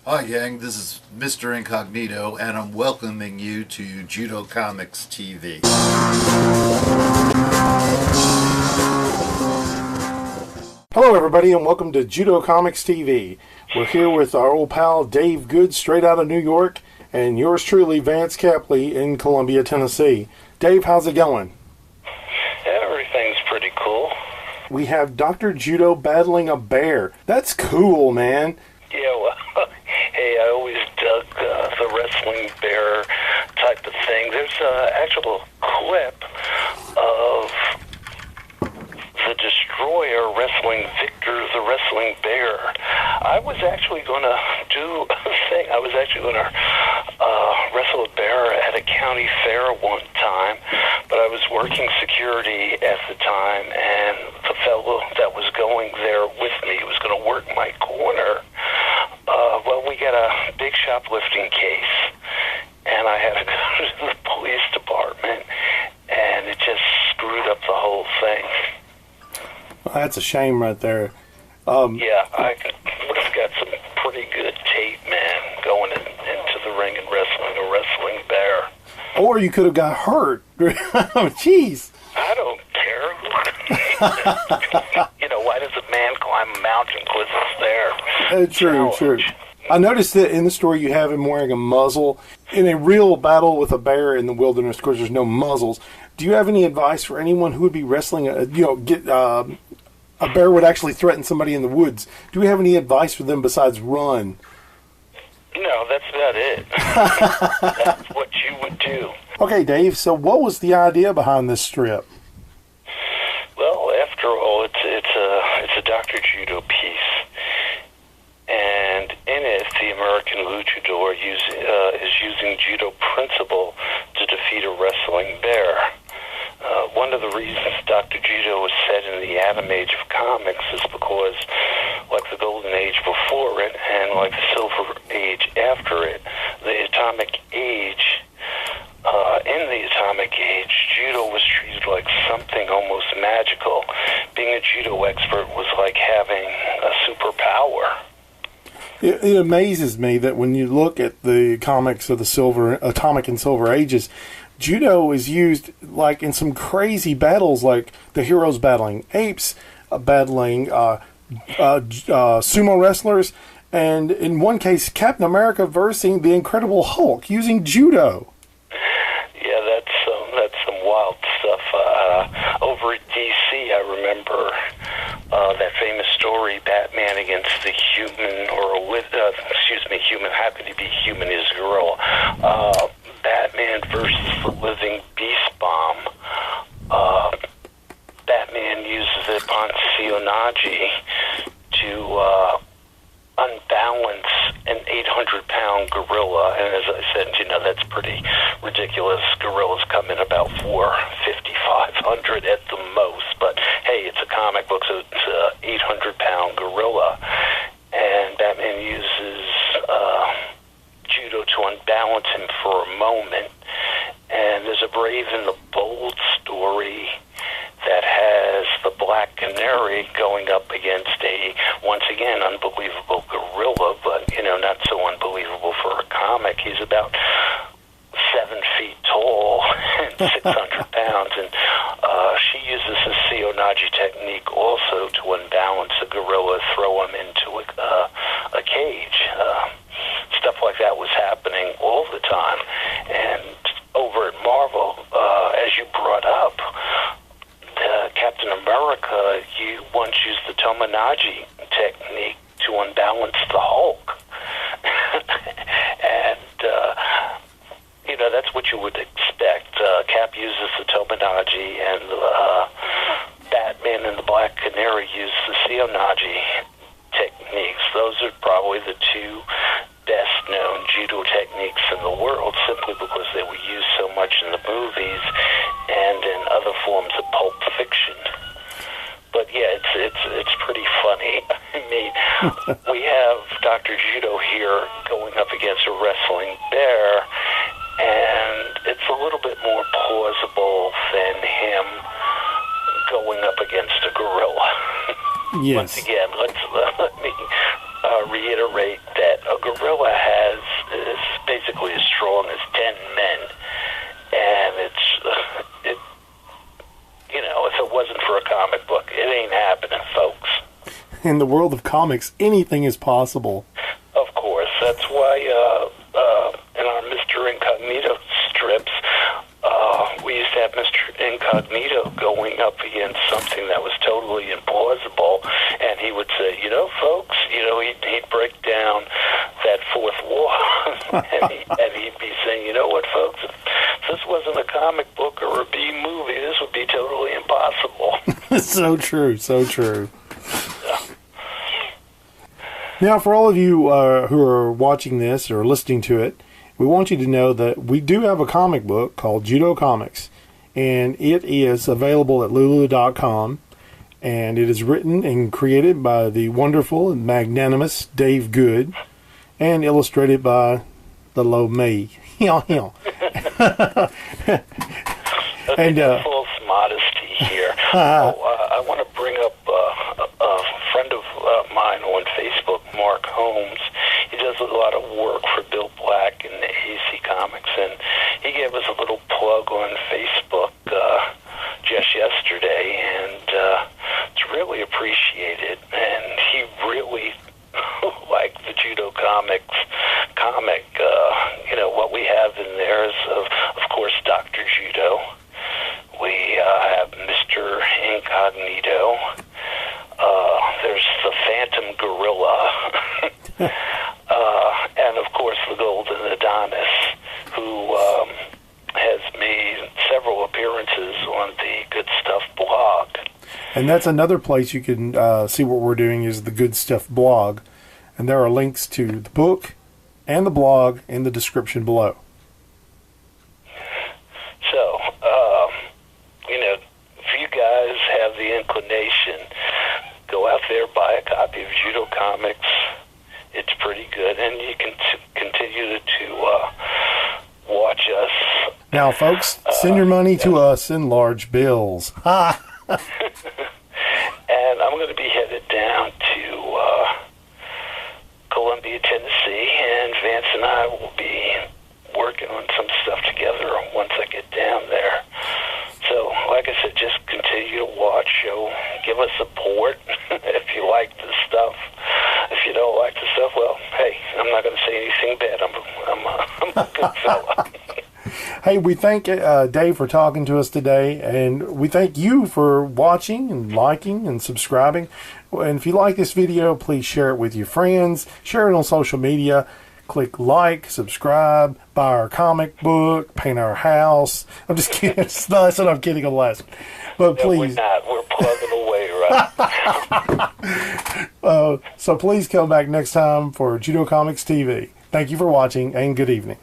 Hi gang, this is Mr. Incognito and I'm welcoming you to Judo Comics TV. Hello everybody and welcome to Judo Comics TV. We're here with our old pal Dave Goode straight out of New York and yours truly Vance Capley in Columbia, Tennessee. Dave, how's it going? Everything's pretty cool. We have Dr. Judo battling a bear. That's cool, man. Yeah, well, hey, I always dug the wrestling bear type of thing. There's an actual clip of the Destroyer wrestling Victor the wrestling bear. I was actually going to do a thing. I was actually going to wrestle a bear at a county fair one time, but I was working security at the time, and the fellow that was going there with me was going to work my corner. Well, we got a big shoplifting case, and I had to go to the police department, and it just screwed up the whole thing. Well, that's a shame right there. Yeah, I would have got some pretty good tape, man, going into the ring and wrestling a wrestling bear. Or you could have got hurt. Jeez. I don't care. You know, why does a man climb a mountain? Because it's there. True. I noticed that in the story you have him wearing a muzzle. In a real battle with a bear in the wilderness, of course, there's no muzzles. Do you have any advice for anyone who would be wrestling a bear would actually threaten somebody in the woods? Do we have any advice for them besides run? No, that's about it. That's what you would do. Okay, Dave, so what was the idea behind this strip? Well, after all, it's a Dr. Judo piece. And in it, the American luchador is using judo principle to defeat a wrestling bear. One of the reasons Dr. Judo was set in the Atom Age of comics is because, like the Golden Age before it and like the Silver Age after it, the Atomic Age, in the Atomic Age, judo was treated like something almost magical. Being a judo expert was like having a superpower. It amazes me that when you look at the comics of the Atomic and Silver Ages, judo is used like in some crazy battles, like the heroes battling apes, battling sumo wrestlers, and in one case, Captain America versing the Incredible Hulk using judo. Yeah, that's some wild stuff. Over at DC, I remember that famous story, Batman against the human, human, happy to be human is gorilla. Batman versus the living beast bomb. Batman uses it upon Sionagi to unbalance an 800-pound gorilla, and as I said, that's pretty ridiculous. Gorillas come in about 500 at the most, but hey, it's a comic book, so it's an 800-pound gorilla, and Batman uses judo to unbalance him for a moment. And there's a Brave and the Bold story that has the Black Canary going up against a, once again, unbelievable gorilla, but, not so unbelievable for a comic. He's about 7 feet tall and 600 pounds, and she uses the Sionagi technique also to unbalance a gorilla, throw him into a cage. Stuff like that was happening all the time. And over at Marvel, as you brought up, Captain America, you once used the Tomonaji technique to unbalance the Hulk. And, that's what you would expect. Cap uses the Tomonaji, and Batman and the Black Canary use the Sionagi techniques. Those are probably the two best-known judo techniques in the world, simply because they were used so much in the movies and in other forms of pulp fiction. But yeah, it's pretty funny. I mean, we have Dr. Judo here going up against a wrestling bear, and it's a little bit more plausible than him going up against a gorilla. Yes. Once again, let me reiterate that a gorilla in the world of comics, anything is possible. Of course. That's why in our Mr. Incognito strips, we used to have Mr. Incognito going up against something that was totally implausible, and he would say, folks, he'd break down that fourth wall, and he'd be saying, you know what, folks, if this wasn't a comic book or a B movie, this would be totally impossible. So true, so true. Now, for all of you who are watching this or listening to it, we want you to know that we do have a comic book called Judo Comics, and it is available at lulu.com, and it is written and created by the wonderful and magnanimous Dave Goode, and illustrated by the low me. Okay, And false modesty here. I want to bring up a friend of mine on Facebook, Mark Holmes. He does a lot of work for Bill Black and AC Comics, and he gave us a little plug on Facebook just yesterday, and it's really appreciated. And he really liked the Judo Comics comic. What we have in there is, of course, Dr. Judo. We have Mr. Incognito. There's the Phantom Gorilla. And, of course, the Golden Adonis, who has made several appearances on the Good Stuff blog. And that's another place you can see what we're doing is the Good Stuff blog. And there are links to the book and the blog in the description below. So, if you guys have the inclination, go out there, buy a copy of Judo Comics. It's pretty good, and you can continue to watch us. Now, folks, send your money to us in large bills. And I'm going to be headed down to Columbia, Tennessee, and Vance and I will be working on some stuff together once I get down there. So, like I said, just continue to watch. Give us support if you like the stuff. If you don't like the stuff, well, hey, I'm not going to say anything bad. I'm a good fella. Hey, we thank Dave for talking to us today, and we thank you for watching and liking and subscribing. And if you like this video, please share it with your friends. Share it on social media. Click like, subscribe, buy our comic book, paint our house. I'm just kidding. That's what I'm kidding on the last one. But No, please. we're not. We're plugging away right now. So please come back next time for Judo Comics TV. Thank you for watching, and good evening.